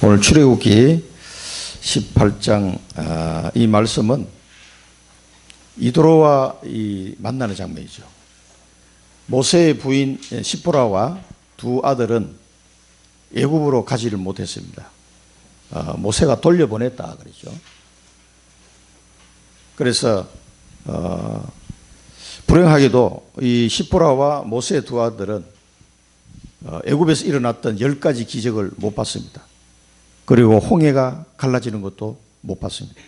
오늘 출애굽기 18장 이 말씀은 이도로와 만나는 장면이죠. 모세의 부인 시포라와 두 아들은 애굽으로 가지를 못했습니다. 모세가 돌려보냈다 그러죠. 그래서 불행하게도 이 시포라와 모세의 두 아들은 애굽에서 일어났던 10가지 기적을 못 봤습니다. 그리고 홍해가 갈라지는 것도 못 봤습니다.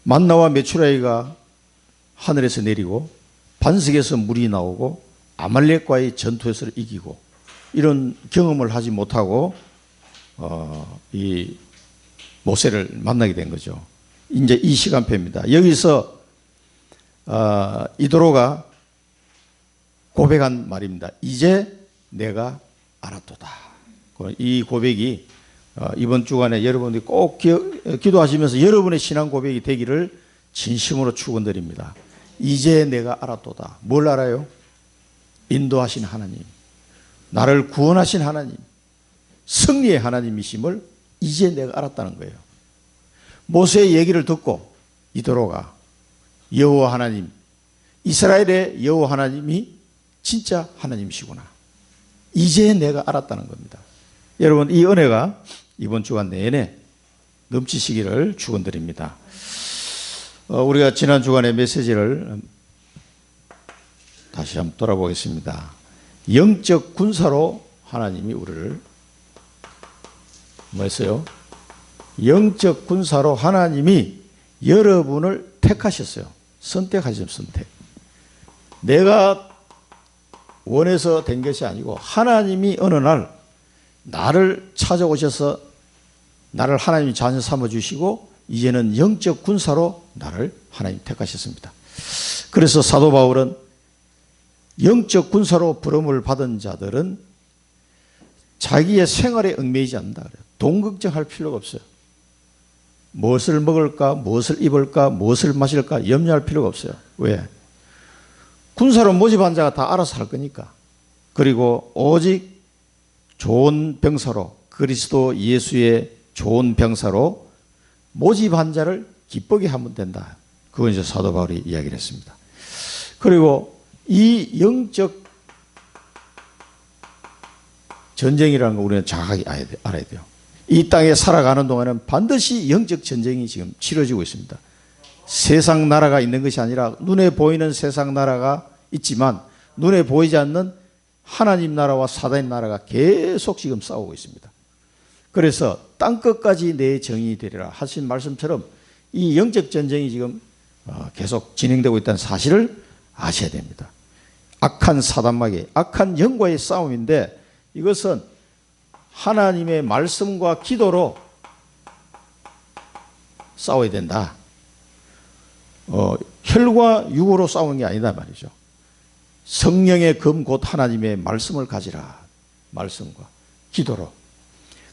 만나와 메추라기가 하늘에서 내리고 반석에서 물이 나오고 아말렉과의 전투에서 이기고 이런 경험을 하지 못하고 이 모세를 만나게 된 거죠. 이제 이 시간표입니다. 여기서 이도로가 고백한 말입니다. 이제 내가 알았도다. 이 고백이 이번 주간에 여러분들이 꼭 기도하시면서 여러분의 신앙 고백이 되기를 진심으로 축원드립니다. 이제 내가 알았도다. 뭘 알아요? 인도하신 하나님, 나를 구원하신 하나님, 승리의 하나님이심을 이제 내가 알았다는 거예요. 모세의 얘기를 듣고 이도로가 여호와 하나님, 이스라엘의 여호와 하나님이 진짜 하나님이시구나, 이제 내가 알았다는 겁니다. 여러분, 이 은혜가 이번 주간 내내 넘치시기를 축원드립니다. 우리가 지난 주간의 메시지를 다시 한번 돌아보겠습니다. 영적 군사로 하나님이 우리를 뭐 했어요? 영적 군사로 하나님이 여러분을 택하셨어요. 선택하셨어요. 선택. 내가 원해서 된 것이 아니고 하나님이 어느 날 나를 찾아오셔서 나를 하나님이 자녀 삼아주시고 이제는 영적 군사로 나를 하나님 택하셨습니다. 그래서 사도 바울은 영적 군사로 부름을 받은 자들은 자기의 생활에 얽매이지 않는다 그래요. 돈 걱정할 필요가 없어요. 무엇을 먹을까, 무엇을 입을까, 무엇을 마실까 염려할 필요가 없어요. 왜? 군사로 모집한 자가 다 알아서 할 거니까. 그리고 오직 좋은 병사로, 그리스도 예수의 좋은 병사로 모집한 자를 기쁘게 하면 된다. 그건 이제 사도 바울이 이야기를 했습니다. 그리고 이 영적 전쟁이라는 거 우리는 정확하게 알아야 돼요. 이 땅에 살아가는 동안은 반드시 영적 전쟁이 지금 치러지고 있습니다. 세상 나라가 있는 것이 아니라 눈에 보이는 세상 나라가 있지만 눈에 보이지 않는 하나님 나라와 사단의 나라가 계속 지금 싸우고 있습니다. 그래서 땅끝까지 내 정인이 되리라 하신 말씀처럼 이 영적 전쟁이 지금 계속 진행되고 있다는 사실을 아셔야 됩니다. 악한 사단마귀, 악한 영과의 싸움인데 이것은 하나님의 말씀과 기도로 싸워야 된다. 혈과 육으로 싸우는 게 아니다 말이죠. 성령의 검 곧 하나님의 말씀을 가지라. 말씀과 기도로.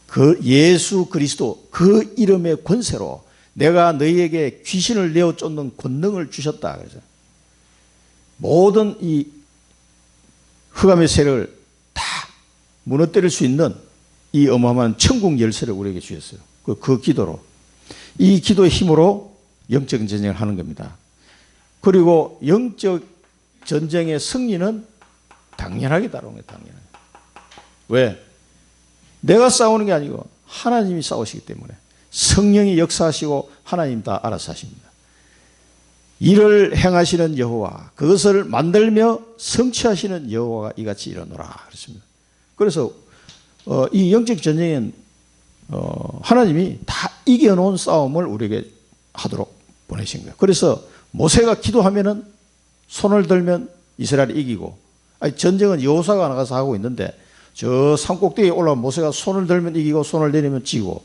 그 예수 그리스도 그 이름의 권세로 내가 너희에게 귀신을 내어 쫓는 권능을 주셨다. 그래서 모든 이 흑암의 세력을 다 무너뜨릴 수 있는 이 어마어마한 천국 열쇠를 우리에게 주셨어요. 그 기도로. 이 기도의 힘으로 영적 전쟁을 하는 겁니다. 그리고 영적 전쟁의 승리는 당연하게 따라오는 거예요. 당연하게. 왜? 내가 싸우는 게 아니고 하나님이 싸우시기 때문에 성령이 역사하시고 하나님 다 알아서 하십니다. 이를 행하시는 여호와, 그것을 만들며 성취하시는 여호와가 이같이 이르노라 그렇습니다. 그래서 이 영적 전쟁은 하나님이 다 이겨놓은 싸움을 우리에게 하도록 보내신 거예요. 그래서 모세가 기도하면은 손을 들면 이스라엘이 이기고, 전쟁은 여호사가 나가서 하고 있는데 저 산꼭대기에 올라온 모세가 손을 들면 이기고 손을 내리면 지고,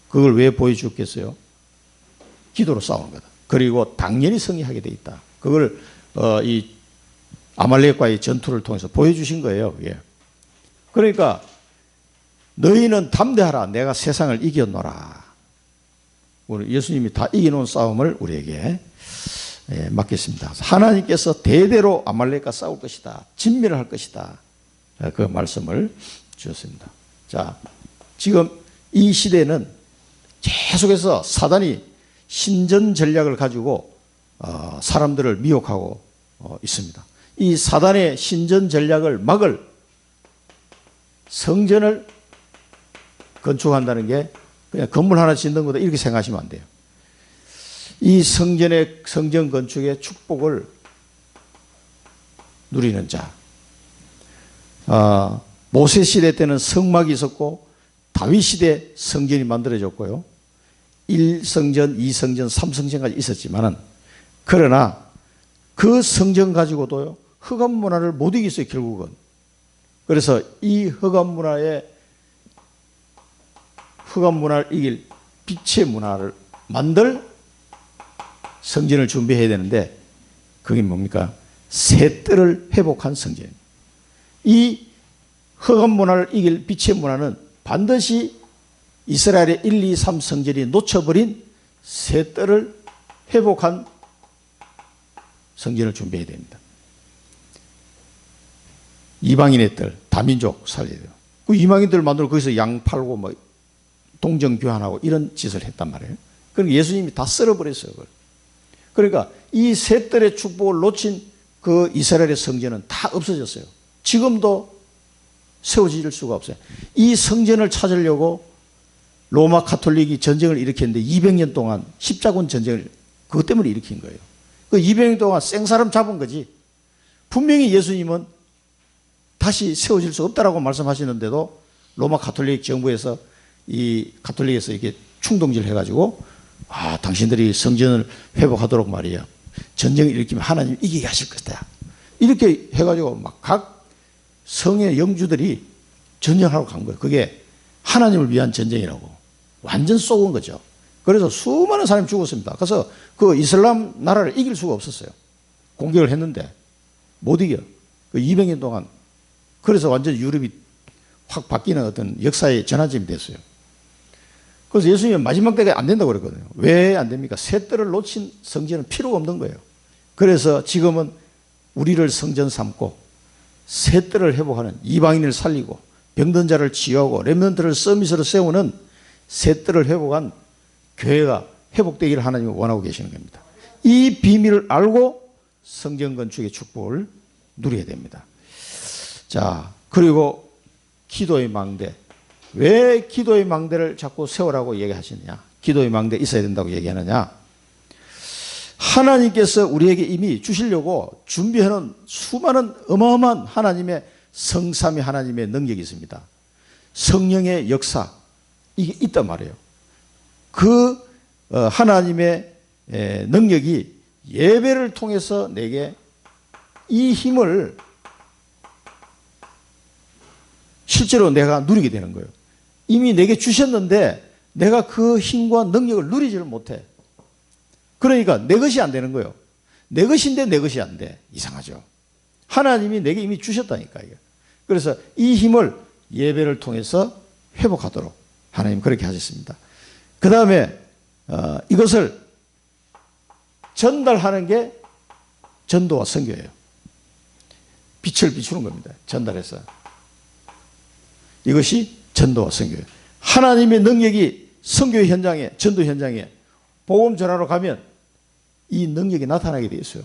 그걸 왜 보여주겠어요? 기도로 싸우는 거다. 그리고 당연히 승리하게 돼 있다. 그걸 이 아말렉과의 전투를 통해서 보여주신 거예요. 그게. 그러니까 너희는 담대하라. 내가 세상을 이겨노라. 우리 예수님이 다 이겨놓은 싸움을 우리에게 맡겼습니다. 하나님께서 대대로 아말렉과 싸울 것이다. 진멸을 할 것이다. 그 말씀을 주셨습니다. 자, 지금 이 시대는 계속해서 사단이 신전 전략을 가지고 사람들을 미혹하고 있습니다. 이 사단의 신전 전략을 막을 성전을 건축한다는 게 그냥 건물 하나 짓는 거다 이렇게 생각하시면 안 돼요. 이 성전 건축의 축복을 누리는 자. 모세 시대 때는 성막이 있었고 다윗 시대 성전이 만들어졌고요. 1성전, 2성전, 3성전까지 있었지만은 그러나 그 성전 가지고도요 흑암 문화를 못 이겼어요 결국은. 그래서 이 흑암 문화를 이길 빛의 문화를 만들 성전을 준비해야 되는데 그게 뭡니까? 새 뜰을 회복한 성전. 이 흑암 문화를 이길 빛의 문화는 반드시 이스라엘의 1, 2, 3 성전이 놓쳐버린 새 뜰을 회복한 성전을 준비해야 됩니다. 이방인의 뜰, 다민족 살려야 돼요. 그 이방인들 만들고 거기서 양 팔고 뭐 동정 교환하고 이런 짓을 했단 말이에요. 그러니까 예수님이 다 썰어버렸어요. 그걸. 그러니까 이 새 뜰의 축복을 놓친 그 이스라엘의 성전은 다 없어졌어요. 지금도 세워질 수가 없어요. 이 성전을 찾으려고 로마 가톨릭이 전쟁을 일으켰는데 200년 동안 십자군 전쟁을 그것 때문에 일으킨 거예요. 그 200년 동안 생사람 잡은 거지. 분명히 예수님은 다시 세워질 수 없다라고 말씀하시는데도 로마 가톨릭 정부에서 이 가톨릭에서 이렇게 충동질 해가지고 당신들이 성전을 회복하도록 말이야. 전쟁을 일으키면 하나님 이기게 하실 것이다. 이렇게 해가지고 막 각 성의 영주들이 전쟁하러 간 거예요. 그게 하나님을 위한 전쟁이라고. 완전 쏘은 거죠. 그래서 수많은 사람이 죽었습니다. 그래서 그 이슬람 나라를 이길 수가 없었어요. 공격을 했는데 못 이겨. 그 200년 동안. 그래서 완전 유럽이 확 바뀌는 어떤 역사의 전환점이 됐어요. 그래서 예수님은 마지막 때가 안 된다고 그랬거든요. 왜 안 됩니까? 새 뜰을 놓친 성전은 필요가 없는 거예요. 그래서 지금은 우리를 성전 삼고 새 뜰을 회복하는 이방인을 살리고 병든 자를 치유하고 렘넌트를 서밋으로 세우는 새 뜰을 회복한 교회가 회복되기를 하나님이 원하고 계시는 겁니다. 이 비밀을 알고 성전 건축의 축복을 누려야 됩니다. 자, 그리고 기도의 망대. 왜 기도의 망대를 자꾸 세우라고 얘기하시느냐? 기도의 망대 있어야 된다고 얘기하느냐? 하나님께서 우리에게 이미 주시려고 준비해놓은 수많은 어마어마한 하나님의 성삼위 하나님의 능력이 있습니다. 성령의 역사 이게 있단 말이에요. 그 하나님의 능력이 예배를 통해서 내게 이 힘을 실제로 내가 누리게 되는 거예요. 이미 내게 주셨는데 내가 그 힘과 능력을 누리지를 못해. 그러니까 내 것이 안 되는 거예요. 내 것인데 내 것이 안 돼. 이상하죠. 하나님이 내게 이미 주셨다니까. 그래서 이 힘을 예배를 통해서 회복하도록 하나님 그렇게 하셨습니다. 그 다음에 이것을 전달하는 게 전도와 선교예요. 빛을 비추는 겁니다. 전달해서. 이것이 전도와 선교예요. 하나님의 능력이 선교 현장에, 전도 현장에 복음 전하러 가면 이 능력이 나타나게 되어 있어요.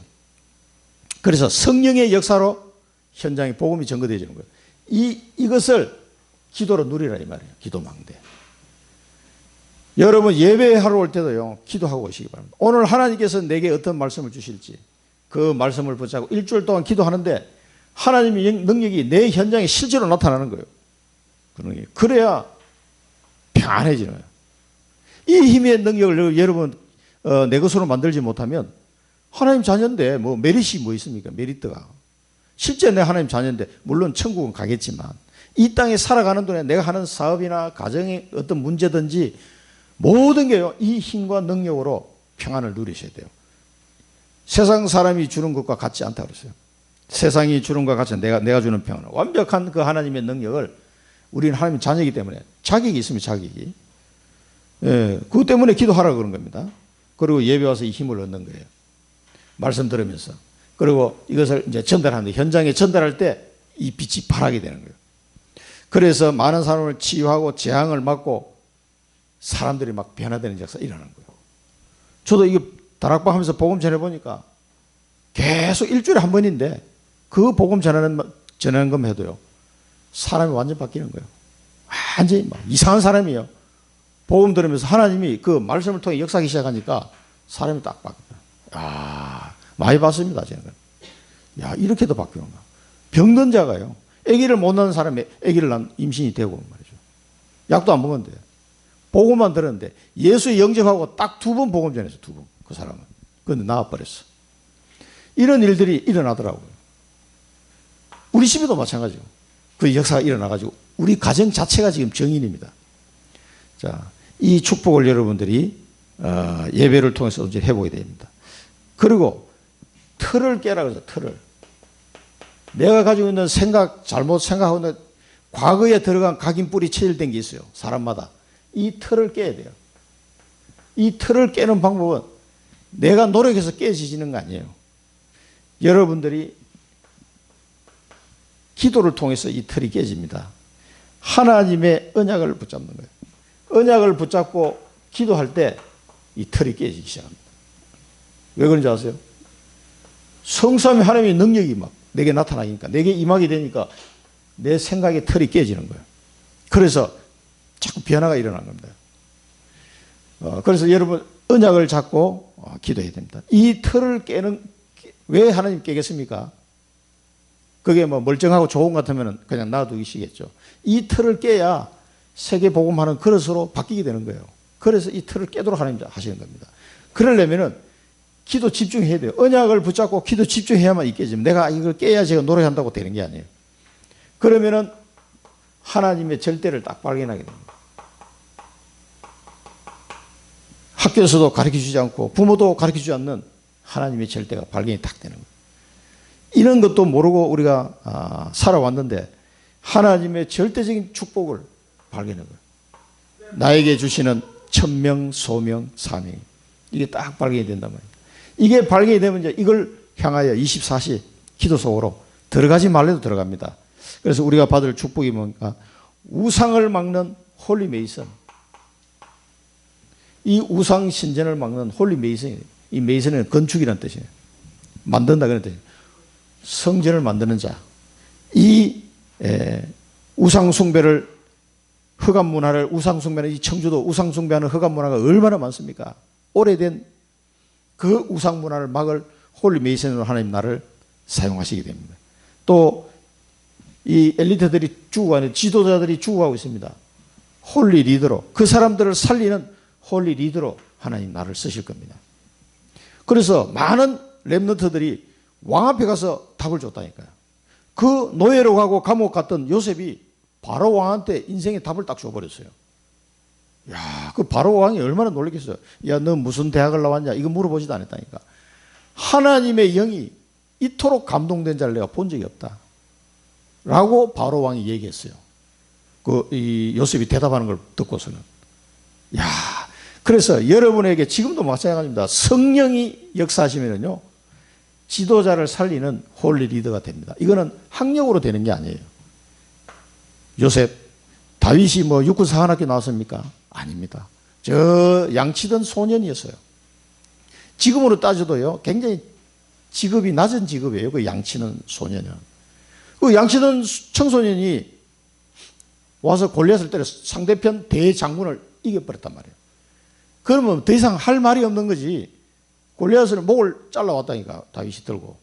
그래서 성령의 역사로 현장에 복음이 전거되어지는 거예요. 이것을 기도로 누리라 이 말이에요. 기도망대. 여러분 예배하러 올 때도요. 기도하고 오시기 바랍니다. 오늘 하나님께서 내게 어떤 말씀을 주실지 그 말씀을 붙잡고 일주일 동안 기도하는데 하나님의 능력이 내 현장에 실제로 나타나는 거예요. 그래야 평안해지는 거예요. 이 힘의 능력을 여러분 내 것으로 만들지 못하면 하나님 자녀인데 뭐 메리트 뭐 있습니까? 메리트가. 실제 내 하나님 자녀인데 물론 천국은 가겠지만 이 땅에 살아가는 동안에 내가 하는 사업이나 가정의 어떤 문제든지 모든 게요. 이 힘과 능력으로 평안을 누리셔야 돼요. 세상 사람이 주는 것과 같지 않다고 그랬어요. 세상이 주는 것과 같이 내가 주는 평안. 완벽한 그 하나님의 능력을 우리는 하나님 자녀이기 때문에 자격이 있습니다. 자격이. 예, 그것 때문에 기도하라고 그런 겁니다. 그리고 예배 와서 이 힘을 얻는 거예요. 말씀 들으면서. 그리고 이것을 이제 전달하는데 현장에 전달할 때 이 빛이 발하게 되는 거예요. 그래서 많은 사람을 치유하고 재앙을 막고 사람들이 막 변화되는 역사가 일어나는 거예요. 저도 이거 다락방 하면서 복음 전해보니까 계속 일주일에 한 번인데 그 복음 전하는 것만 해도요, 사람이 완전 바뀌는 거예요. 완전히 막 이상한 사람이에요. 복음 들으면서 하나님이 그 말씀을 통해 역사하기 시작하니까 사람이 딱 바뀌어요. 아, 많이 봤습니다, 저는. 야, 이렇게도 바뀌는가. 병든 자가요, 아기를 못 낳는 사람이 아기를 낳은 임신이 되고 말이죠. 약도 안 먹었는데, 복음만 들었는데, 예수에 영접하고 딱 2번 복음 전했어, 2번. 그 사람은. 그런데 나와버렸어. 이런 일들이 일어나더라고요. 우리 집에도 마찬가지고, 그 역사가 일어나가지고, 우리 가정 자체가 지금 정인입니다. 자, 이 축복을 여러분들이 예배를 통해서 이제 해보게 됩니다. 그리고 틀을 깨라 그래서 틀을. 내가 가지고 있는 생각, 잘못 생각하고 있는 과거에 들어간 각인뿌리 체질된 게 있어요. 사람마다. 이 틀을 깨야 돼요. 이 틀을 깨는 방법은 내가 노력해서 깨지는 거 아니에요. 여러분들이 기도를 통해서 이 틀이 깨집니다. 하나님의 언약을 붙잡는 거예요. 언약을 붙잡고 기도할 때 이 틀이 깨지기 시작합니다. 왜 그런지 아세요? 성삼위 하나님의 능력이 막 내게 나타나니까, 내게 임하게 되니까 내 생각의 틀이 깨지는 거예요. 그래서 자꾸 변화가 일어나는 겁니다. 그래서 여러분 언약을 잡고 기도해야 됩니다. 이 틀을 깨는, 왜 하나님 깨겠습니까? 그게 뭐 멀쩡하고 좋은 것 같으면 그냥 놔두시겠죠. 이 틀을 깨야 세계 복음하는 그릇으로 바뀌게 되는 거예요. 그래서 이 틀을 깨도록 하나님 하시는 겁니다. 그러려면은 기도 집중해야 돼요. 언약을 붙잡고 기도 집중해야만 이 깨집니다. 내가 이걸 깨야 제가 노력한다고 되는 게 아니에요. 그러면은 하나님의 절대를 딱 발견하게 됩니다. 학교에서도 가르쳐주지 않고 부모도 가르쳐주지 않는 하나님의 절대가 발견이 딱 되는 거예요. 이런 것도 모르고 우리가 살아왔는데 하나님의 절대적인 축복을 발견한 거예요. 나에게 주시는 천명, 소명, 사명, 이게 딱 발견이 된단 말이에요. 이게 발견이 되면 이제 이걸 향하여 24시 기도 속으로 들어가지 말래도 들어갑니다. 그래서 우리가 받을 축복이 뭔가, 우상을 막는 홀리 메이슨. 이 우상 신전을 막는 홀리 메이슨이에요. 이 메이슨은 건축이라는 뜻이에요. 만든다 그런 뜻이에요. 성전을 만드는 자. 이 우상 숭배를, 흑암 문화를, 우상 숭배는, 이 청주도 우상 숭배하는 흑암 문화가 얼마나 많습니까? 오래된 그 우상 문화를 막을 홀리 메이슨으로 하나님 나를 사용하시게 됩니다. 또 이 엘리트들이 죽어가는, 지도자들이 죽어가고 있습니다. 홀리 리더로, 그 사람들을 살리는 홀리 리더로 하나님 나를 쓰실 겁니다. 그래서 많은 렘넌트들이 왕 앞에 가서 답을 줬다니까요. 그 노예로 가고 감옥 갔던 요셉이 바로 왕한테 인생의 답을 딱 줘버렸어요. 야, 그 바로 왕이 얼마나 놀랐겠어요. 야, 너 무슨 대학을 나왔냐? 이거 물어보지도 않았다니까. 하나님의 영이 이토록 감동된 자를 내가 본 적이 없다. 라고 바로 왕이 얘기했어요. 이 요셉이 대답하는 걸 듣고서는. 야, 그래서 여러분에게 지금도 마찬가지입니다. 성령이 역사하시면요, 지도자를 살리는 홀리 리더가 됩니다. 이거는 학력으로 되는 게 아니에요. 요셉, 다윗이 뭐 육군 사관학교 나왔습니까? 아닙니다. 저 양치던 소년이었어요. 지금으로 따져도요, 굉장히 직업이 낮은 직업이에요. 그 양치는 소년은. 그 양치던 청소년이 와서 골리앗을 때려 상대편 대장군을 이겨버렸단 말이에요. 그러면 더 이상 할 말이 없는 거지. 골리앗을 목을 잘라왔다니까, 다윗이 들고.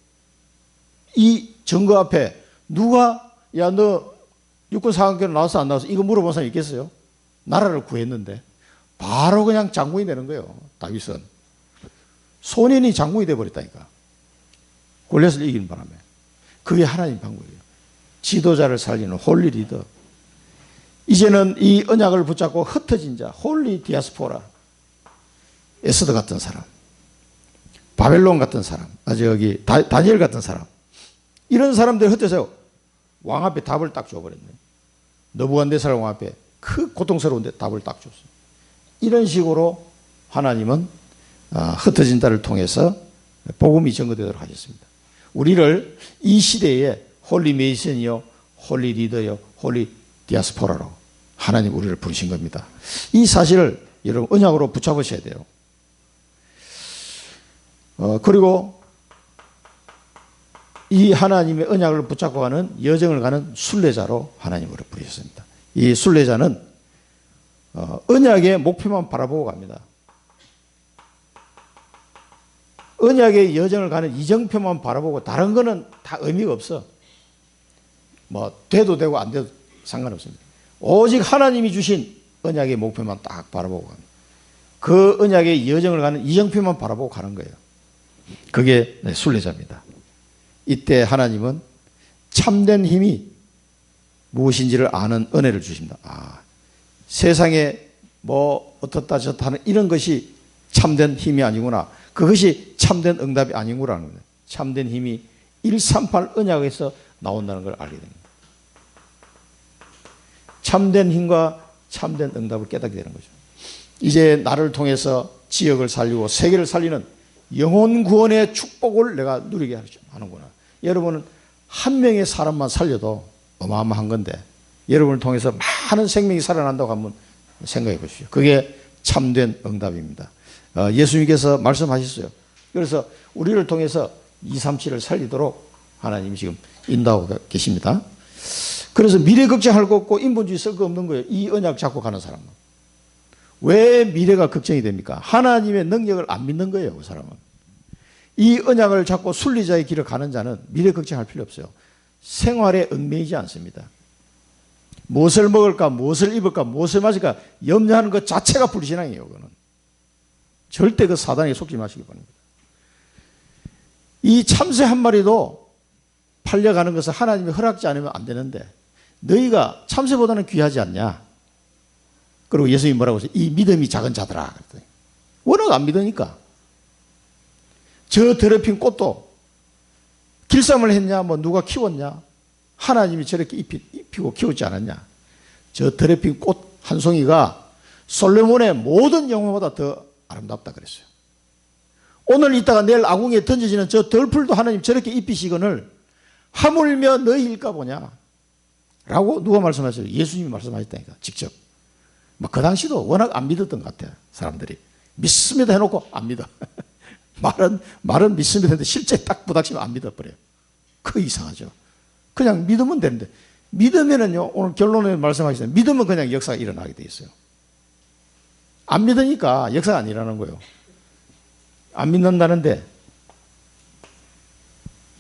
이 증거 앞에 누가, 야, 너 육군 사관학교 나와서 안 나와서 이거 물어본 사람이 있겠어요? 나라를 구했는데. 바로 그냥 장군이 되는 거예요, 다윗은. 소년이 장군이 돼버렸다니까. 골리앗을 이기는 바람에. 그게 하나님 방법이에요. 지도자를 살리는 홀리 리더. 이제는 이 언약을 붙잡고 흩어진 자, 홀리 디아스포라. 에스더 같은 사람, 바벨론 같은 사람, 다니엘 같은 사람, 이런 사람들이 흩어져서 왕 앞에 답을 딱 줘버렸네. 느부갓네살 왕 앞에 그 고통스러운데 답을 딱 줬어요. 이런 식으로 하나님은 흩어진 자를 통해서 복음이 전거되도록 하셨습니다. 우리를 이 시대에 홀리 메이슨이요, 홀리 리더요, 홀리 디아스포라로 하나님 우리를 부르신 겁니다. 이 사실을 여러분 언약으로 붙잡으셔야 돼요. 그리고 이 하나님의 언약을 붙잡고 가는 여정을 가는 순례자로 하나님으로 부르셨습니다. 이 순례자는 언약의 목표만 바라보고 갑니다. 언약의 여정을 가는 이정표만 바라보고 다른 거는 다 의미가 없어. 뭐 돼도 되고 안 돼도 상관없습니다. 오직 하나님이 주신 언약의 목표만 딱 바라보고 갑니다. 그 언약의 여정을 가는 이정표만 바라보고 가는 거예요. 그게 순례자입니다. 이때 하나님은 참된 힘이 무엇인지를 아는 은혜를 주십니다. 세상에 뭐 어떻다 저렇다 하는 이런 것이 참된 힘이 아니구나. 그것이 참된 응답이 아니구나라는 거예요. 참된 힘이 138 언약에서 나온다는 걸 알게 됩니다. 참된 힘과 참된 응답을 깨닫게 되는 거죠. 이제 나를 통해서 지역을 살리고 세계를 살리는 영혼 구원의 축복을 내가 누리게 하는구나. 여러분은 한 명의 사람만 살려도 어마어마한 건데 여러분을 통해서 많은 생명이 살아난다고 한번 생각해 보십시오. 그게 참된 응답입니다. 예수님께서 말씀하셨어요. 그래서 우리를 통해서 237을 살리도록 하나님이 지금 인도하고 계십니다. 그래서 미래 걱정할 거 없고 인본주의 쓸 거 없는 거예요. 이 언약 잡고 가는 사람은. 왜 미래가 걱정이 됩니까? 하나님의 능력을 안 믿는 거예요. 그 사람은. 이 언약을 잡고 순리자의 길을 가는 자는 미래 걱정할 필요 없어요. 생활에 얽매이지 않습니다. 무엇을 먹을까, 무엇을 입을까, 무엇을 마실까 염려하는 것 자체가 불신앙이에요. 그거는. 절대 그 사단에게 속지 마시기 바랍니다. 이 참새 한 마리도 팔려가는 것을 하나님이 허락지 않으면 안 되는데 너희가 참새보다는 귀하지 않냐? 그리고 예수님이 뭐라고 하세요? 이 믿음이 작은 자들아. 그랬더니 워낙 안 믿으니까. 저 더럽힌 꽃도 길쌈을 했냐? 뭐 누가 키웠냐? 하나님이 저렇게 입히고 키우지 않았냐? 저 더럽힌 꽃 한 송이가 솔로몬의 모든 영화보다 더 아름답다 그랬어요. 오늘 있다가 내일 아궁이에 던져지는 저 덜풀도 하나님 저렇게 입히시거늘 하물며 너희일까 보냐? 라고 누가 말씀하셨어요? 예수님이 말씀하셨다니까 직접. 그 당시도 워낙 안 믿었던 것 같아요. 사람들이. 믿습니다 해놓고 안 믿어. 말은 믿습니다 했는데 실제 딱 부닥치면 안 믿어버려요. 그 이상하죠. 그냥 믿으면 되는데 믿으면은요 오늘 결론에 말씀하시잖아요. 믿으면 그냥 역사가 일어나게 돼 있어요. 안 믿으니까 역사가 안 일어나는 거예요. 안 믿는다는데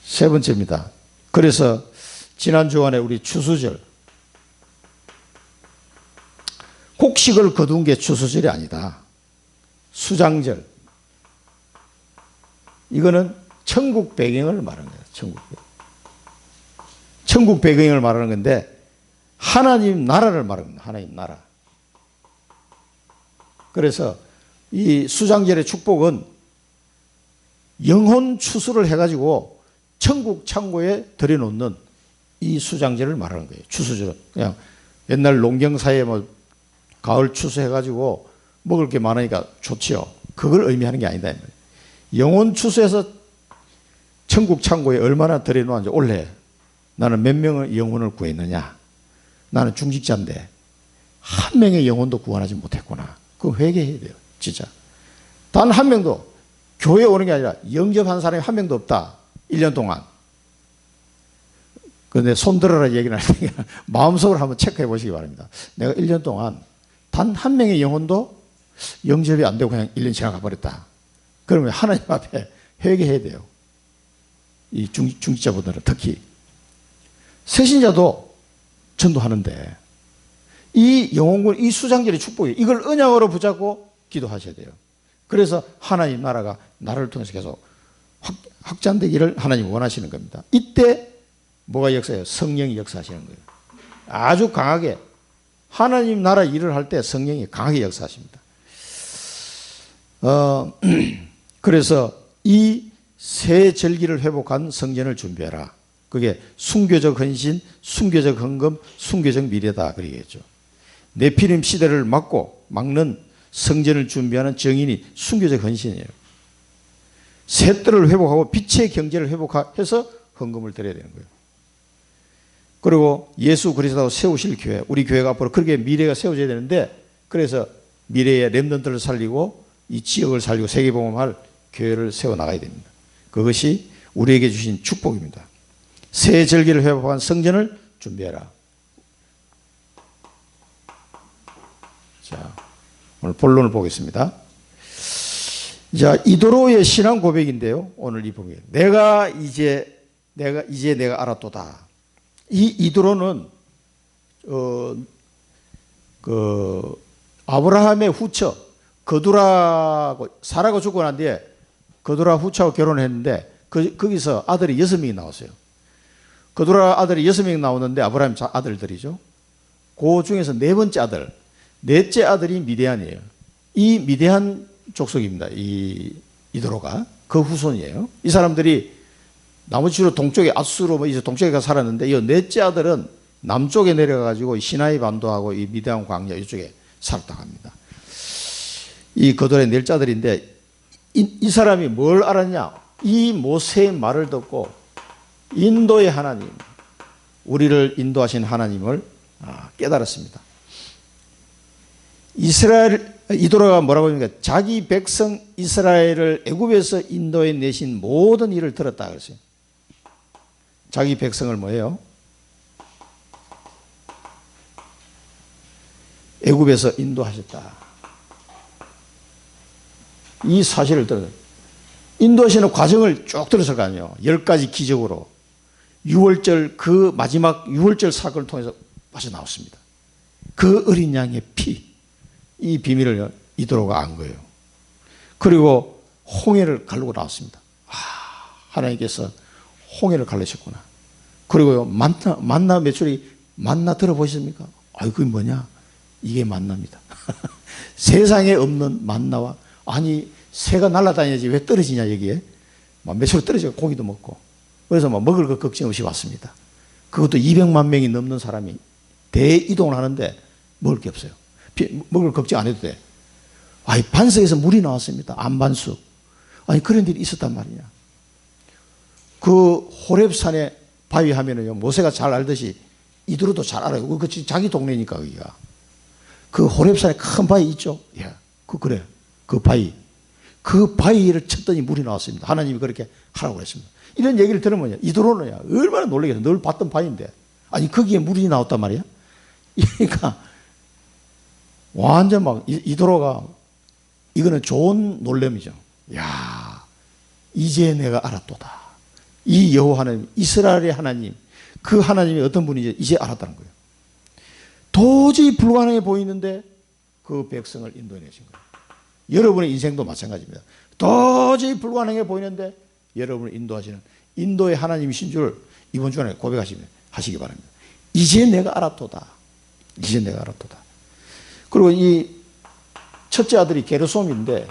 세 번째입니다. 그래서 지난 주간에 우리 추수절 곡식을 거둔 게 추수절이 아니다. 수장절. 이거는 천국 배경을 말하는 거예요. 천국 배경을 말하는 건데 하나님 나라를 말하는 거예요. 하나님 나라. 그래서 이 수장절의 축복은 영혼 추수를 해가지고 천국 창고에 들여놓는 이 수장절을 말하는 거예요. 추수절은 그냥 옛날 농경사에 뭐 가을 추수해가지고 먹을 게 많으니까 좋지요. 그걸 의미하는 게 아니다. 영혼 추수해서 천국 창고에 얼마나 들여놓았는지 올해 나는 몇 명의 영혼을 구했느냐. 나는 중직자인데 한 명의 영혼도 구원하지 못했구나. 그거 회개해야 돼요. 진짜. 단 한 명도 교회에 오는 게 아니라 영접한 사람이 한 명도 없다. 1년 동안. 그런데 손 들어라 얘기는 할 테니까 마음속으로 한번 체크해 보시기 바랍니다. 내가 1년 동안 단 한 명의 영혼도 영접이 안 되고 그냥 1년 지나가 버렸다. 그러면 하나님 앞에 회개해야 돼요. 이 중직자분들은 특히. 새신자도 전도하는데 이 영혼군, 이 수장절의 축복이 이걸 언약으로 붙잡고 기도하셔야 돼요. 그래서 하나님 나라가 나를 통해서 계속 확장되기를 하나님 원하시는 겁니다. 이때 뭐가 역사해요? 성령이 역사하시는 거예요. 아주 강하게 하나님 나라 일을 할 때 성령이 강하게 역사하십니다. 그래서 이 새 절기를 회복한 성전을 준비해라. 그게 순교적 헌신, 순교적 헌금, 순교적 미래다 그러겠죠. 네피림 시대를 막는 성전을 준비하는 정인이 순교적 헌신이에요. 셋들을 회복하고 빛의 경제를 회복해서 헌금을 드려야 되는 거예요. 그리고 예수 그리스도 세우실 교회, 우리 교회가 앞으로 그렇게 미래가 세워져야 되는데 그래서 미래의 렘넌트를 살리고 이 지역을 살리고 세계복음할 교회를 세워나가야 됩니다. 그것이 우리에게 주신 축복입니다. 새 절기를 회복한 성전을 준비해라. 자, 오늘 본론을 보겠습니다. 자, 이도로의 신앙 고백인데요. 오늘 이 부분. 내가 이제 내가 알았도다. 이 이도로는 아브라함의 후처 거두라고 사라가 죽고 난 뒤에 거두라 후처하고 결혼했는데 거기서 아들이 6명이 나왔어요. 거두라 아들이 6명이 나오는데 아브라함 아들들이죠. 그 중에서 네 번째 아들, 넷째 아들이 미디안이에요. 이 미디안 족속입니다. 이 이도로가 그 후손이에요. 이 사람들이 나머지 주로 동쪽에 아수르 이제 동쪽에 가 살았는데 이 넷째 아들은 남쪽에 내려가지고 시나이 반도하고 이 미디안 광야 이쪽에 살았다고 합니다. 이 거두라의 넷째 아들인데 이 사람이 뭘 알았냐? 이 모세의 말을 듣고 인도의 하나님, 우리를 인도하신 하나님을 깨달았습니다. 이도라가 뭐라고 합니까? 자기 백성 이스라엘을 애굽에서 인도해 내신 모든 일을 들었다 그랬어요. 자기 백성을 뭐예요? 애굽에서 인도하셨다. 이 사실을 들었어요. 인도하시는 과정을 쭉 들었을 거 아니에요. 10가지 기적으로 6월절 그 마지막 6월절 사건을 통해서 빠져나왔습니다. 그 어린 양의 피, 이 비밀을 이도로가 안 거예요. 그리고 홍해를 가르고 나왔습니다. 하나님께서 홍해를 가르셨구나. 그리고 만나 매출이 만나 들어보셨습니까? 그게 뭐냐? 이게 만나입니다. 세상에 없는 만나와 아니 새가 날아다니지 왜 떨어지냐 여기에 매출 떨어지고 고기도 먹고 그래서 먹을 것 걱정 없이 왔습니다. 그것도 200만 명이 넘는 사람이 대이동을 하는데 먹을 게 없어요. 먹을 걱정 안 해도 돼. 반석에서 물이 나왔습니다. 안반석. 그런 일이 있었단 말이냐. 그 호렙산에 바위 하면은요, 모세가 잘 알듯이 이도로도 잘 알아요. 그 자기 동네니까, 거기가. 그 호렙산에 큰 바위 있죠? 예. 그래. 그 바위. 그 바위를 쳤더니 물이 나왔습니다. 하나님이 그렇게 하라고 그랬습니다. 이런 얘기를 들으면요, 이도로는 얼마나 놀라겠어요. 늘 봤던 바위인데. 거기에 물이 나왔단 말이야? 그러니까, 완전 이도로가, 이거는 좋은 놀람이죠. 야, 이제 내가 알았도다. 이 여호와 하나님, 이스라엘의 하나님, 그 하나님이 어떤 분인지 이제 알았다는 거예요. 도저히 불가능해 보이는데 그 백성을 인도해내신 거예요. 여러분의 인생도 마찬가지입니다. 도저히 불가능해 보이는데 여러분을 인도하시는 인도의 하나님이신 줄 이번 주간에 고백하시기 바랍니다. 이제 내가 알았도다. 이제 내가 알았도다. 그리고 이 첫째 아들이 게르솜인데,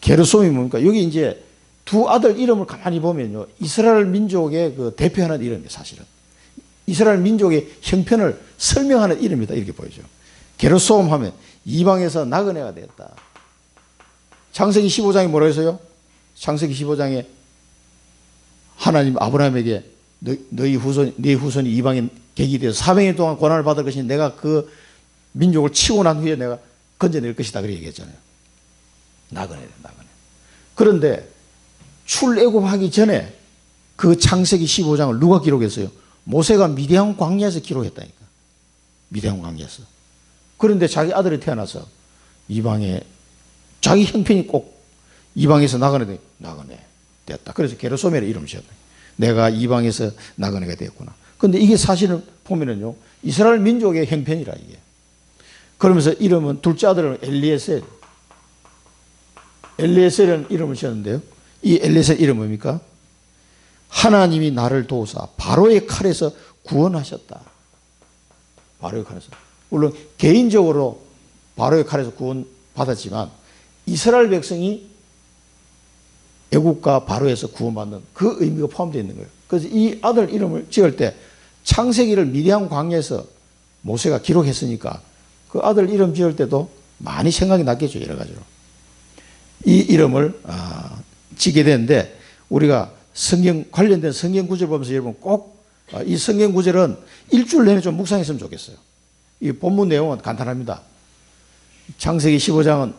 게르솜이 뭡니까? 여기 이제 두 아들 이름을 가만히 보면요, 이스라엘 민족의 그 대표하는 이름이에요, 사실은. 이스라엘 민족의 형편을 설명하는 이름이다, 이렇게 보이죠. 게르솜 하면 이방에서 나그네가 되었다. 창세기 15장에 뭐라고 했어요? 창세기 15장에 하나님 아브라함에게 네 후손이 이방인 객이 되어서 400년 동안 고난을 받을 것이니 내가 그 민족을 치고 난 후에 내가 건져낼 것이다, 그렇게 얘기했잖아요. 나그네. 그런데 출애굽하기 전에 그 창세기 15장을 누가 기록했어요? 모세가 미디안 광야에서 기록했다니까. 미디안 광야에서. 그런데 자기 아들이 태어나서 이방에 자기 형편이 꼭 이방에서 나그네 됐다. 그래서 게르솜이라는 이름을 지었다. 내가 이방에서 나그네가 되었구나. 그런데 이게 사실은 보면은요, 이스라엘 민족의 형편이라 이게. 그러면서 이름은 둘째 아들은 엘리에셀이라는 이름을 지었는데요. 이 엘리에셀 이름 뭡니까? 하나님이 나를 도우사 바로의 칼에서 구원하셨다. 바로의 칼에서. 물론 개인적으로 바로의 칼에서 구원받았지만 이스라엘 백성이 애국과 바로에서 구원받는 그 의미가 포함되어 있는 거예요. 그래서 이 아들 이름을 지을 때 창세기를 미디안 광야에서 모세가 기록했으니까 그 아들 이름 지을 때도 많이 생각이 났겠죠, 여러 가지로. 이 이름을 지게 되는데 우리가 관련된 성경 구절 보면서 여러분 꼭 이 성경 구절은 일주일 내내 좀 묵상했으면 좋겠어요. 이 본문 내용은 간단합니다. 창세기 15장은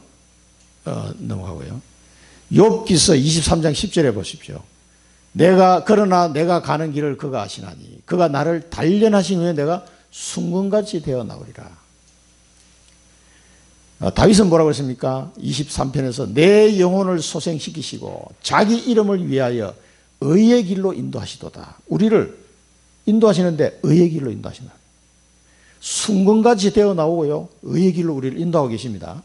넘어가고요. 욥기서 23장 10절에 보십시오. 그러나 내가 가는 길을 그가 아시나니 그가 나를 단련하신 후에 내가 순금같이 되어 나오리라. 다윗은 뭐라고 했습니까? 23편에서 내 영혼을 소생시키시고 자기 이름을 위하여 의의 길로 인도하시도다. 우리를 인도하시는데 의의 길로 인도하신다. 순금같이 되어 나오고요. 의의 길로 우리를 인도하고 계십니다.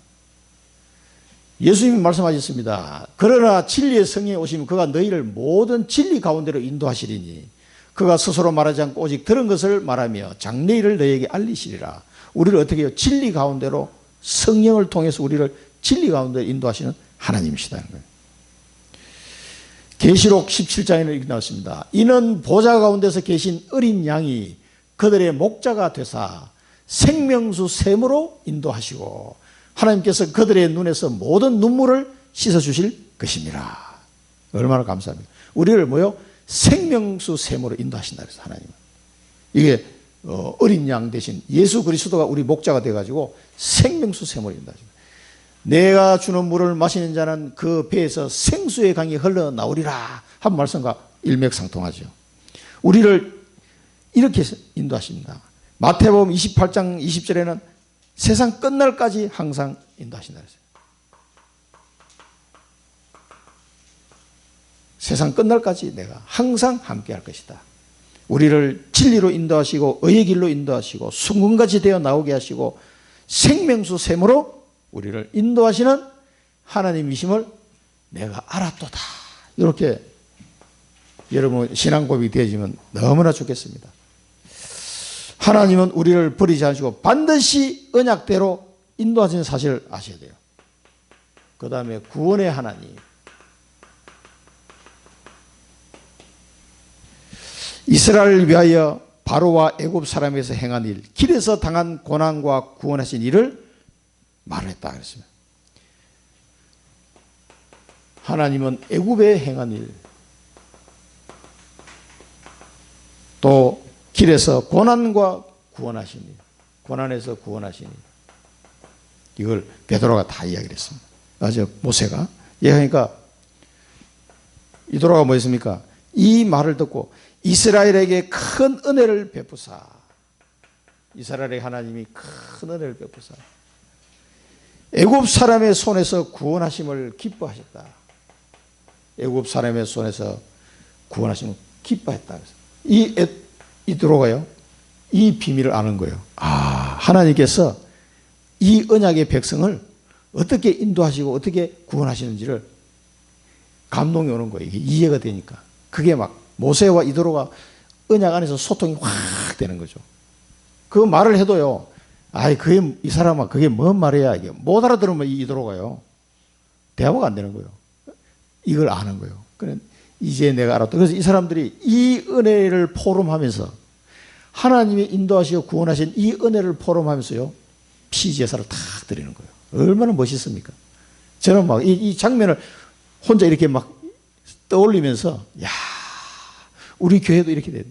예수님이 말씀하셨습니다. 그러나 진리의 성령이 오시면 그가 너희를 모든 진리 가운데로 인도하시리니 그가 스스로 말하지 않고 오직 들은 것을 말하며 장래일을 너희에게 알리시리라. 우리를 어떻게 해요? 진리 가운데로 성령을 통해서 우리를 진리 가운데로 인도하시는 하나님이시다는 거예요. 계시록 17장에는 이렇게 나왔습니다. 이는 보좌 가운데서 계신 어린 양이 그들의 목자가 되사 생명수 샘으로 인도하시고 하나님께서 그들의 눈에서 모든 눈물을 씻어주실 것입니다. 얼마나 감사합니까? 우리를 뭐요? 생명수 샘으로 인도하신다 그래서 하나님은. 이게 어린 양 대신 예수 그리스도가 우리 목자가 돼가지고 생명수 샘으로 인도하십니다. 내가 주는 물을 마시는 자는 그 배에서 생수의 강이 흘러나오리라 한 말씀과 일맥상통하죠. 우리를 이렇게 인도하십니다. 마태복음 28장 20절에는 세상 끝날까지 항상 인도하신다 그랬어요. 세상 끝날까지 내가 항상 함께 할 것이다. 우리를 진리로 인도하시고 의의 길로 인도하시고 순금같이 되어 나오게 하시고 생명수 샘으로 우리를 인도하시는 하나님이심을 내가 알았도다. 이렇게 여러분 신앙 고백이 되어지면 너무나 좋겠습니다. 하나님은 우리를 버리지 않으시고 반드시 언약대로 인도하시는 사실을 아셔야 돼요. 그 다음에 구원의 하나님. 이스라엘을 위하여 바로와 애굽 사람에서 행한 일, 길에서 당한 고난과 구원하신 일을 말했다 그랬습니다. 하나님은 애굽에 행한 일, 또 길에서 고난과 구원하신 일, 고난에서 구원하신 일, 이걸 베드로가 다 이야기를 했습니다. 맞아요. 모세가 얘기하니까 이도로가 뭐 했습니까? 이 말을 듣고 이스라엘에게 큰 은혜를 베푸사, 이스라엘의 하나님이 큰 은혜를 베푸사 애굽 사람의 손에서 구원하심을 기뻐하셨다. 애굽 사람의 손에서 구원하심을 기뻐했다. 이도로가요, 이 비밀을 아는 거예요. 하나님께서 이 언약의 백성을 어떻게 인도하시고 어떻게 구원하시는지를 감동이 오는 거예요. 이게 이해가 되니까. 그게 막 모세와 이도로가 언약 안에서 소통이 확 되는 거죠. 그 말을 해도요, 그게 이 사람아 그게 뭔 말이야, 이게 못 알아들으면 이도로가요 대화가 안 되는 거예요. 이걸 아는 거예요. 그래 이제 내가 알았다. 그래서 이 사람들이 이 은혜를 포럼하면서 하나님이 인도하시고 구원하신 이 은혜를 포럼하면서요 피제사를 탁 드리는 거예요. 얼마나 멋있습니까? 저는 막 이 장면을 혼자 이렇게 막 떠올리면서 우리 교회도 이렇게 됐네.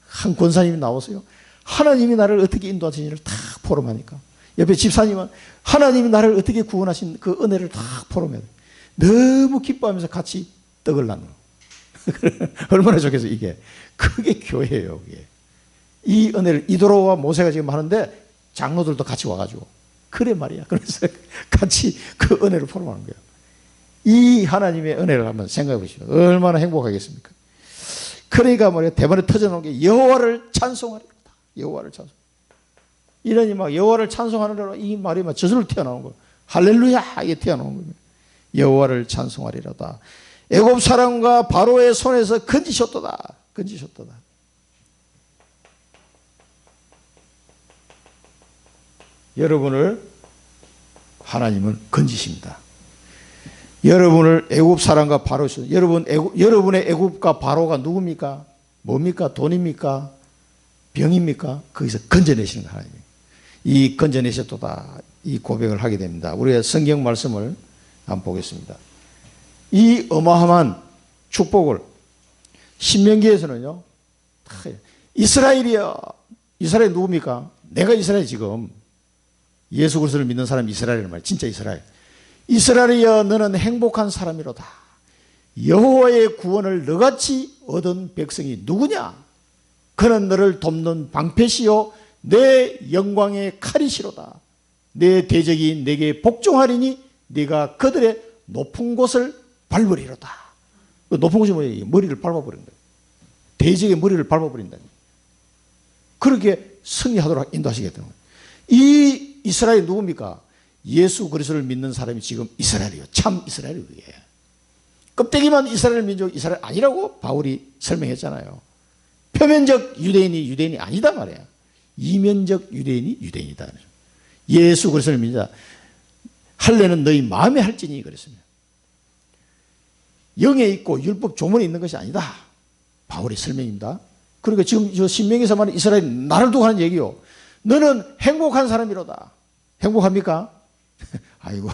한 권사님이 나오세요. 하나님이 나를 어떻게 인도하시는지를 다 포럼하니까 옆에 집사님은 하나님이 나를 어떻게 구원하신 그 은혜를 다 포럼해요. 너무 기뻐하면서 같이 떡을 나누는. 얼마나 좋겠어요. 이게 그게 교회예요. 그게. 이 은혜를 이도로와 모세가 지금 하는데 장로들도 같이 와가지고 그래 말이야. 그래서 같이 그 은혜를 포럼하는 거예요. 이 하나님의 은혜를 한번 생각해 보시죠. 얼마나 행복하겠습니까? 그러니까 말이야, 대본에 터져나온 게 여호와를 찬송하리로다. 여호와를 찬송. 이러니 막 여호와를 찬송하느라 이 말이 막 저절로 튀어나오는 거예요. 할렐루야 이게 튀어나오는 거예요. 여호와를 찬송하리로다. 애굽 사람과 바로의 손에서 건지셨도다. 건지셨도다. 여러분을 하나님은 건지십니다. 여러분을 애굽 사람과 바로 여러분의 애굽과 바로가 누굽니까? 뭡니까? 돈입니까? 병입니까? 거기서 건져내시는 거 하나님. 이 건져내셨도다. 이 고백을 하게 됩니다. 우리가 성경 말씀을 한번 보겠습니다. 이 어마어마한 축복을 신명기에서는요, 이스라엘이여. 이스라엘 누굽니까? 내가 이스라엘 지금. 예수 그리스도를 믿는 사람이 이스라엘이란 말이야. 진짜 이스라엘. 이스라엘이여 너는 행복한 사람이로다. 여호와의 구원을 너같이 얻은 백성이 누구냐? 그는 너를 돕는 방패시요 내 영광의 칼이시로다. 내 대적이 내게 복종하리니 네가 그들의 높은 곳을 밟으리로다. 그 높은 곳이 뭐예요? 머리를 밟아버린 거예요. 대적의 머리를 밟아버린다니. 그렇게 승리하도록 인도하시겠다는 거예요. 이 이스라엘이 누굽니까? 예수 그리스도를 믿는 사람이 지금 이스라엘이에요. 참 이스라엘이에요. 껍데기만 이스라엘 민족 이스라엘 아니라고 바울이 설명했잖아요. 표면적 유대인이 아니다 말이야. 이면적 유대인이 유대인이다. 예수 그리스도를 믿자. 할례는 너희 마음에 할지니 그랬습니다. 영에 있고 율법 조문에 있는 것이 아니다. 바울의 설명입니다. 그러니까 지금 저 신명기에서 말하는 이스라엘이 나를 두고 하는 얘기요. 너는 행복한 사람이로다. 행복합니까? 아이고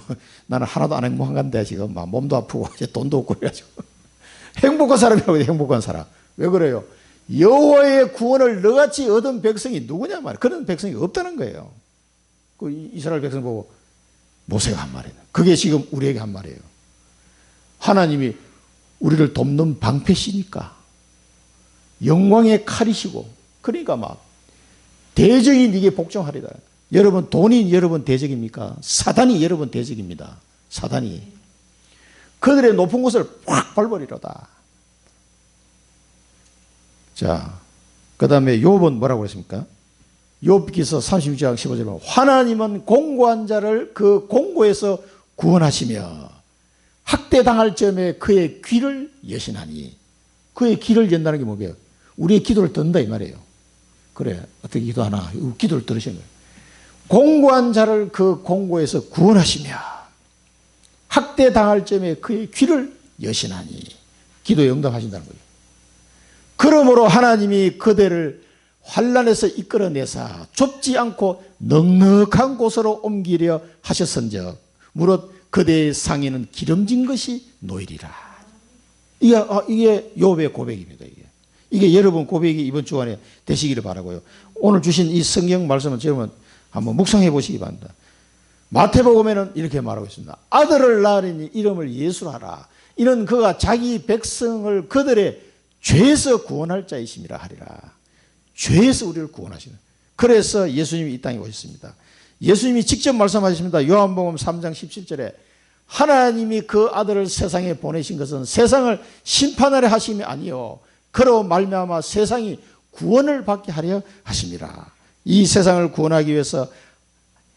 나는 하나도 안 행복한 건데 지금 막 몸도 아프고 이제 돈도 없고 그래가지고 행복한 사람이라고 해요. 행복한 사람. 왜 그래요? 여호와의 구원을 너같이 얻은 백성이 누구냐 말이에요. 그런 백성이 없다는 거예요. 그 이스라엘 백성 보고 모세가 한 말이에요. 그게 지금 우리에게 한 말이에요. 하나님이 우리를 돕는 방패시니까 영광의 칼이시고 그러니까 막 대적이 네게 복종하리다. 여러분 돈이 여러분 대적입니까? 사단이 여러분 대적입니다. 사단이. 그들의 높은 곳을 확 밟으리로다. 자, 그 다음에 욥은 뭐라고 그랬습니까? 욥기서 36장 15절에 보면 하나님은 공고한 자를 그 공고에서 구원하시며 학대당할 점에 그의 귀를 여시나니. 그의 귀를 연다는 게 뭐예요? 우리의 기도를 듣는다 이 말이에요. 그래 어떻게 기도하나? 기도를 들으시는 거예요. 공고한 자를 그 공고에서 구원하시며 학대당할 점에 그의 귀를 여시나니. 기도에 응답하신다는 거예요. 그러므로 하나님이 그대를 환난에서 이끌어내사 좁지 않고 넉넉한 곳으로 옮기려 하셨은즉 무릇 그대의 상의는 기름진 것이 노이리라. 이게 욥의 고백입니다. 이게 여러분 고백이 이번 주간에 되시기를 바라고요. 오늘 주신 이 성경 말씀은 여러분 한번 묵상해 보시기 바랍니다. 마태복음에는 이렇게 말하고 있습니다. 아들을 낳으니 이름을 예수로 하라. 이는 그가 자기 백성을 그들의 죄에서 구원할 자이심이라 하리라. 죄에서 우리를 구원하시는. 그래서 예수님이 이 땅에 오셨습니다. 예수님이 직접 말씀하셨습니다. 요한복음 3장 17절에 하나님이 그 아들을 세상에 보내신 것은 세상을 심판하려 하심이 아니요 그로 말미암아 세상이 구원을 받게 하려 하심이라. 이 세상을 구원하기 위해서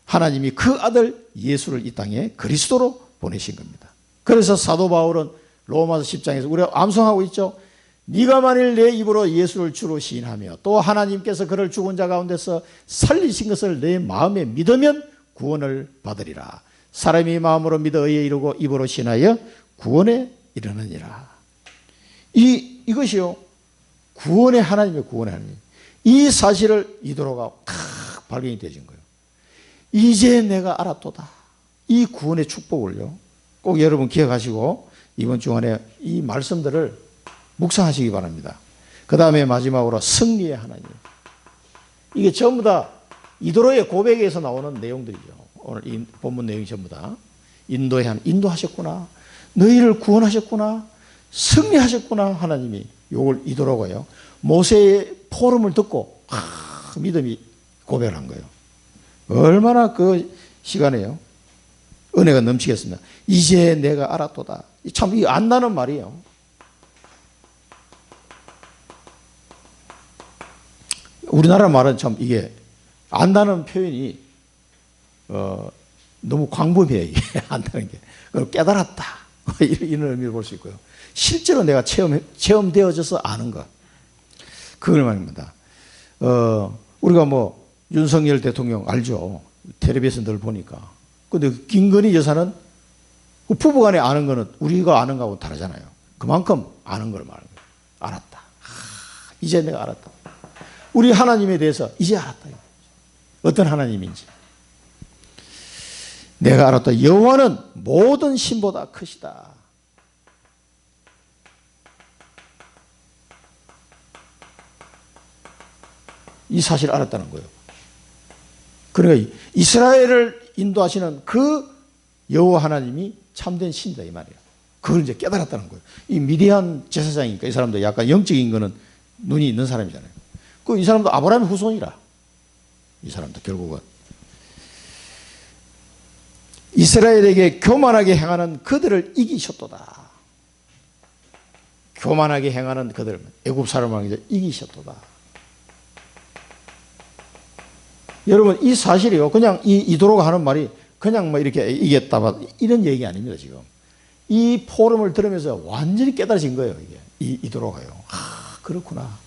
하나님이 그 아들 예수를 이 땅에 그리스도로 보내신 겁니다. 그래서 사도 바울은 로마서 10장에서 우리가 암송하고 있죠. 네가 만일 내 입으로 예수를 주로 시인하며 또 하나님께서 그를 죽은 자 가운데서 살리신 것을 내 마음에 믿으면 구원을 받으리라. 사람이 마음으로 믿어 의에 이르고 입으로 시인하여 구원에 이르느니라. 이것이요 구원의 하나님의 구원의 하나님. 이 사실을 이도로가 탁 발견이 되어진 거예요. 이제 내가 알았도다. 이 구원의 축복을요 꼭 여러분 기억하시고 이번 주간에 이 말씀들을 묵상하시기 바랍니다. 그 다음에 마지막으로 승리의 하나님. 이게 전부 다 이도로의 고백에서 나오는 내용들이죠. 오늘 이 본문 내용이 전부 다 인도하셨구나. 너희를 구원하셨구나. 승리하셨구나. 하나님이 요걸 이도로가요. 모세의 포럼을 듣고 믿음이 고백을 한 거예요. 얼마나 그 시간에요. 은혜가 넘치겠습니다. 이제 내가 알았도다. 참 이 안다는 말이에요. 우리나라 말은 참 이게 안다는 표현이 너무 광범위해요. 이게 안다는 게. 깨달았다. 이런 의미를 볼 수 있고요. 실제로 내가 체험되어져서 아는 것. 그걸 말입니다. 우리가 뭐 윤석열 대통령 알죠? 텔레비에서 늘 보니까. 근데 김건희 여사는 그 부부간에 아는 거는 우리가 아는 거하고 다르잖아요. 그만큼 아는 걸 말하는 거예요. 알았다. 이제 내가 알았다. 우리 하나님에 대해서 이제 알았다. 어떤 하나님인지. 내가 알았다. 여호와는 모든 신보다 크시다. 이 사실을 알았다는 거예요. 그러니까 이스라엘을 인도하시는 그 여호와 하나님이 참된 신이다 이 말이에요. 그걸 이제 깨달았다는 거예요. 이 미디안 제사장이니까 이 사람도 약간 영적인 거는 눈이 있는 사람이잖아요. 이 사람도 아브라함의 후손이라. 이 사람도 결국은 이스라엘에게 교만하게 행하는 그들을 이기셨도다. 교만하게 행하는 그들을 애굽 사람을 이기셨도다. 여러분 이 사실이요. 그냥 이도로가 하는 말이 그냥 뭐 이렇게 이겼다 이런 얘기 아닙니다. 지금 이 포럼을 들으면서 완전히 깨달아진 거예요. 이게 이도로가요. 그렇구나.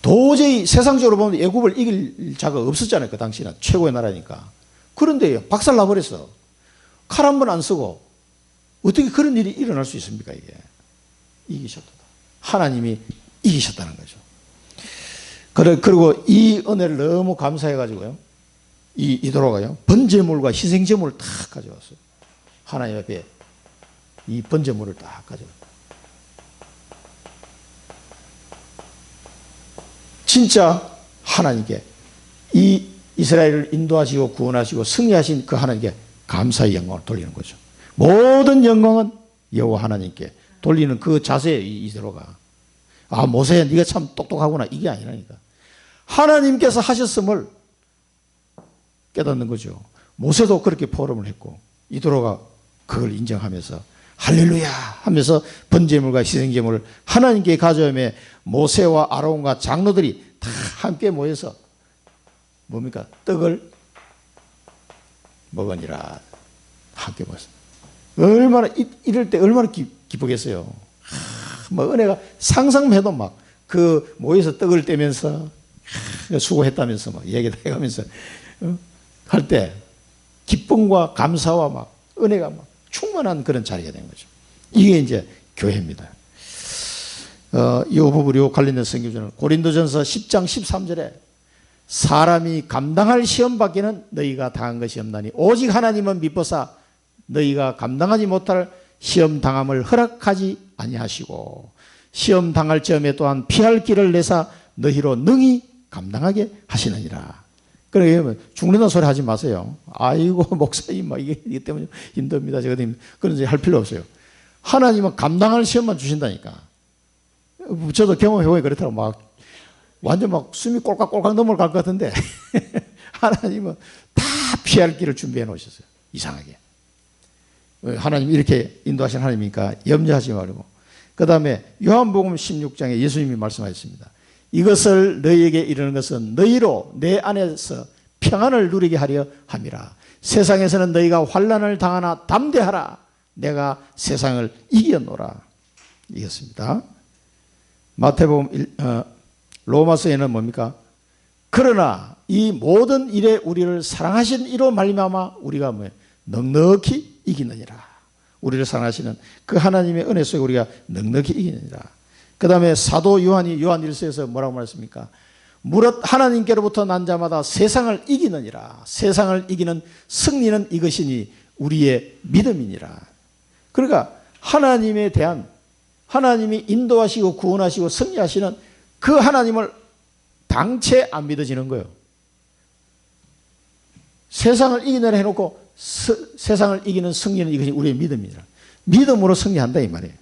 도저히 세상적으로 보면 애굽을 이길 자가 없었잖아요. 그 당시는 최고의 나라니까. 그런데 박살 나버렸어. 칼 한 번 안 쓰고 어떻게 그런 일이 일어날 수 있습니까? 이게 이기셨다. 하나님이 이기셨다는 거죠. 그리고 이 은혜를 너무 감사해가지고요. 이도로가요. 번제물과 희생제물을 딱 가져왔어요. 하나님 앞에 이 번제물을 딱 가져왔어요. 진짜 하나님께 이 이스라엘을 인도하시고 구원하시고 승리하신 그 하나님께 감사의 영광을 돌리는 거죠. 모든 영광은 여호와 하나님께 돌리는 그 자세에 이도로가 모세야 네가 참 똑똑하구나 이게 아니라니까. 하나님께서 하셨음을 깨닫는 거죠. 모세도 그렇게 포럼을 했고 이도로가 그걸 인정하면서 할렐루야 하면서 번제물과 희생제물을 하나님께 가져오며 모세와 아론과 장로들이 다 함께 모여서 뭡니까? 떡을 먹으니라. 함께 모였습니다. 얼마나 이럴 때 얼마나 기쁘겠어요. 뭐 은혜가 상상해도 막 그 모여서 떡을 떼면서 수고했다면서 막 얘기도 해가면서 할 때 기쁨과 감사와 막 은혜가 막 충만한 그런 자리가 된 거죠. 이게 이제 교회입니다. 이 부분이 관련된 성경에는 고린도전서 10장 13절에 사람이 감당할 시험 밖에는 너희가 당한 것이 없나니 오직 하나님은 미쁘사 너희가 감당하지 못할 시험 당함을 허락하지 아니하시고 시험 당할 점에 또한 피할 길을 내사 너희로 능히 감당하게 하시느니라. 그러니까 죽는다는 소리 하지 마세요. 아이고 목사님 막 이게 때문에 힘듭니다. 제가 그런 소리 할 필요 없어요. 하나님은 감당할 시험만 주신다니까. 저도 경험해보니 그렇더라고. 막 완전 막 숨이 꼴깍꼴깍 넘어갈 것 같은데 하나님은 다 피할 길을 준비해 놓으셨어요. 이상하게. 하나님 이렇게 인도하신 하나님이니까 염려하지 말고. 그 다음에 요한복음 16장에 예수님이 말씀하셨습니다. 이것을 너희에게 이르는 것은 너희로 내 안에서 평안을 누리게 하려 함이라. 세상에서는 너희가 환난을 당하나 담대하라. 내가 세상을 이겼노라. 이겼습니다. 마태복음 로마서에는 뭡니까? 그러나 이 모든 일에 우리를 사랑하신 이로 말미암아 우리가 넉넉히 이기느니라. 우리를 사랑하시는 그 하나님의 은혜 속에 우리가 넉넉히 이기느니라. 그 다음에 사도 요한이 요한 1서에서 뭐라고 말했습니까? 무릇 하나님께로부터 난 자마다 세상을 이기느니라. 세상을 이기는 승리는 이것이니 우리의 믿음이니라. 그러니까 하나님에 대한 하나님이 인도하시고 구원하시고 승리하시는 그 하나님을 당체 안 믿어지는 거예요. 세상을 이기느라 해놓고 세상을 이기는 승리는 이것이 우리의 믿음이니라. 믿음으로 승리한다 이 말이에요.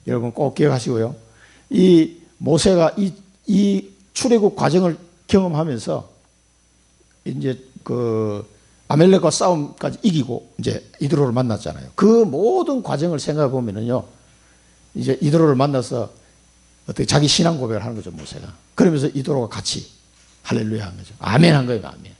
여러분 꼭 기억하시고요. 이 모세가 이 출애굽 과정을 경험하면서 이제 그 아멜렉과 싸움까지 이기고 이제 이드로를 만났잖아요. 그 모든 과정을 생각해 보면은요, 이제 이드로를 만나서 어떻게 자기 신앙 고백을 하는 거죠, 모세가. 그러면서 이드로가 같이 할렐루야 한 거죠. 아멘 한 거예요, 아멘.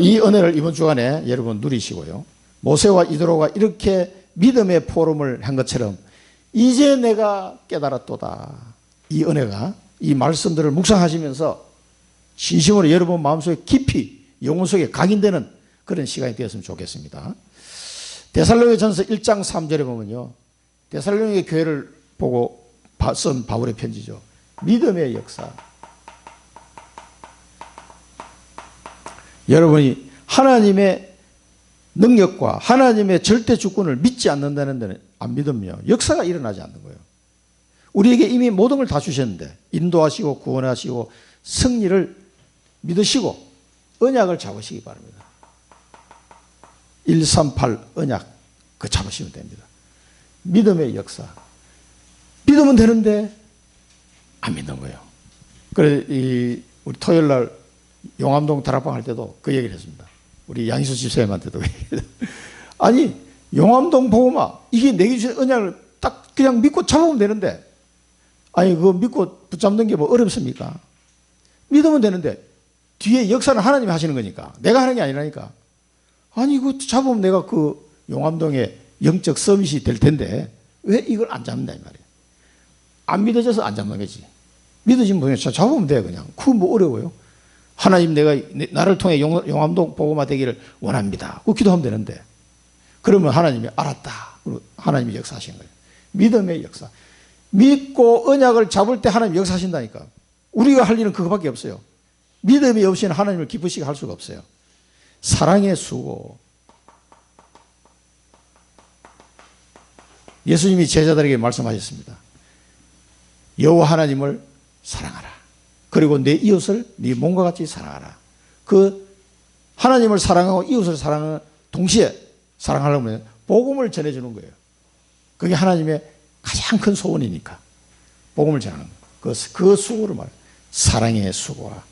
이 은혜를 이번 주간에 여러분 누리시고요. 모세와 이드로가 이렇게 믿음의 포럼을 한 것처럼 이제 내가 깨달았도다. 이 은혜가 이 말씀들을 묵상하시면서 진심으로 여러분 마음속에 깊이 영혼 속에 각인되는 그런 시간이 되었으면 좋겠습니다. 데살로니가전서 1장 3절에 보면요, 데살로니가 교회를 보고 쓴 바울의 편지죠. 믿음의 역사. 여러분이 하나님의 능력과 하나님의 절대 주권을 믿지 않는다는 데는 안 믿으면 역사가 일어나지 않는 거예요. 우리에게 이미 모든 걸 다 주셨는데 인도하시고 구원하시고 승리를 믿으시고 언약을 잡으시기 바랍니다. 138 언약 그 잡으시면 됩니다. 믿음의 역사. 믿으면 되는데 안 믿는 거예요. 그래 우리 토요일 날 용암동 다락방 할 때도 그 얘기를 했습니다. 우리 양희수 집사님한테도 아니 용암동 복음화 이게 내게 주신 언약을 딱 그냥 믿고 잡으면 되는데 아니 그거 믿고 붙잡는 게 뭐 어렵습니까? 믿으면 되는데 뒤에 역사는 하나님이 하시는 거니까 내가 하는 게 아니라니까. 아니 이거 잡으면 내가 그 용암동의 영적 서밋이 될 텐데 왜 이걸 안 잡는다 이 말이에요. 안 믿어져서 안 잡는 거지. 믿어지면 그냥 잡으면 돼 그냥. 그거 뭐 어려워요. 하나님 내가 나를 통해 용암동 복음화 되기를 원합니다. 그 기도하면 되는데 그러면 하나님이 알았다. 그리고 하나님이 역사하시는 거예요. 믿음의 역사. 믿고 언약을 잡을 때 하나님 역사하신다니까. 우리가 할 일은 그거밖에 없어요. 믿음이 없이는 하나님을 기쁘시게 할 수가 없어요. 사랑의 수고. 예수님이 제자들에게 말씀하셨습니다. 여호와 하나님을 사랑하라. 그리고 내 이웃을 네 몸과 같이 사랑하라. 그 하나님을 사랑하고 이웃을 사랑하는 동시에 사랑하려면 복음을 전해주는 거예요. 그게 하나님의 가장 큰 소원이니까 복음을 전하는 거예요. 그 수고를 말해요. 사랑의 수고와.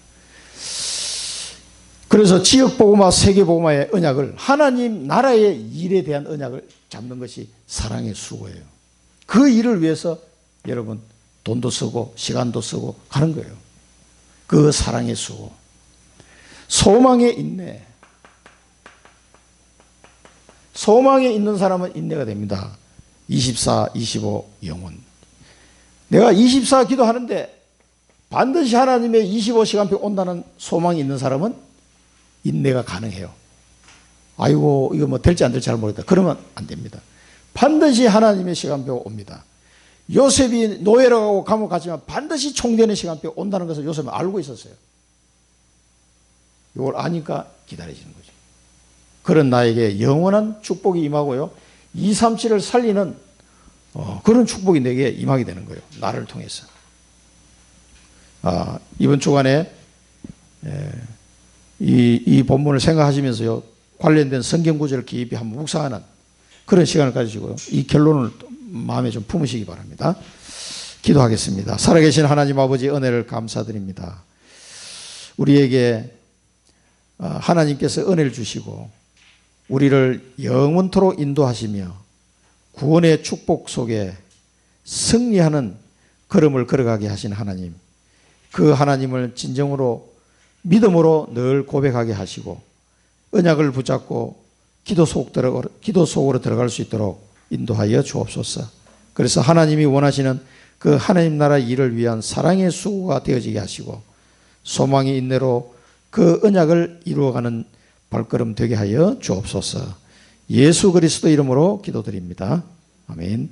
그래서 지역 복음화, 세계 복음화의 언약을 하나님 나라의 일에 대한 언약을 잡는 것이 사랑의 수고예요. 그 일을 위해서 여러분 돈도 쓰고 시간도 쓰고 가는 거예요. 그 사랑의 수고. 소망의 인내. 소망에 있는 사람은 인내가 됩니다. 24, 25 영혼. 내가 24 기도하는데 반드시 하나님의 25시간표 온다는 소망이 있는 사람은 인내가 가능해요. 아이고 이거 뭐 될지 안 될지 잘 모르겠다. 그러면 안 됩니다. 반드시 하나님의 시간표 옵니다. 요셉이 노예로 가고 감옥 갔지만 반드시 총되는 시간표 온다는 것을 요셉은 알고 있었어요. 이걸 아니까 기다려지는 거죠. 그런 나에게 영원한 축복이 임하고요. 237을 살리는 그런 축복이 내게 임하게 되는 거예요. 나를 통해서. 이번 주간에 이 본문을 생각하시면서요. 관련된 성경 구절을 깊이 한번 묵상하는 그런 시간을 가지시고요. 이 결론을 마음에 좀 품으시기 바랍니다. 기도하겠습니다. 살아계신 하나님 아버지 은혜를 감사드립니다. 우리에게 하나님께서 은혜를 주시고 우리를 영원토록 인도하시며 구원의 축복 속에 승리하는 걸음을 걸어가게 하신 하나님, 그 하나님을 진정으로 믿음으로 늘 고백하게 하시고 언약을 붙잡고 기도 속으로 들어갈 수 있도록 인도하여 주옵소서. 그래서 하나님이 원하시는 그 하나님 나라 일을 위한 사랑의 수고가 되어지게 하시고 소망의 인내로 그 언약을 이루어가는 발걸음 되게 하여 주옵소서. 예수 그리스도 이름으로 기도드립니다. 아멘.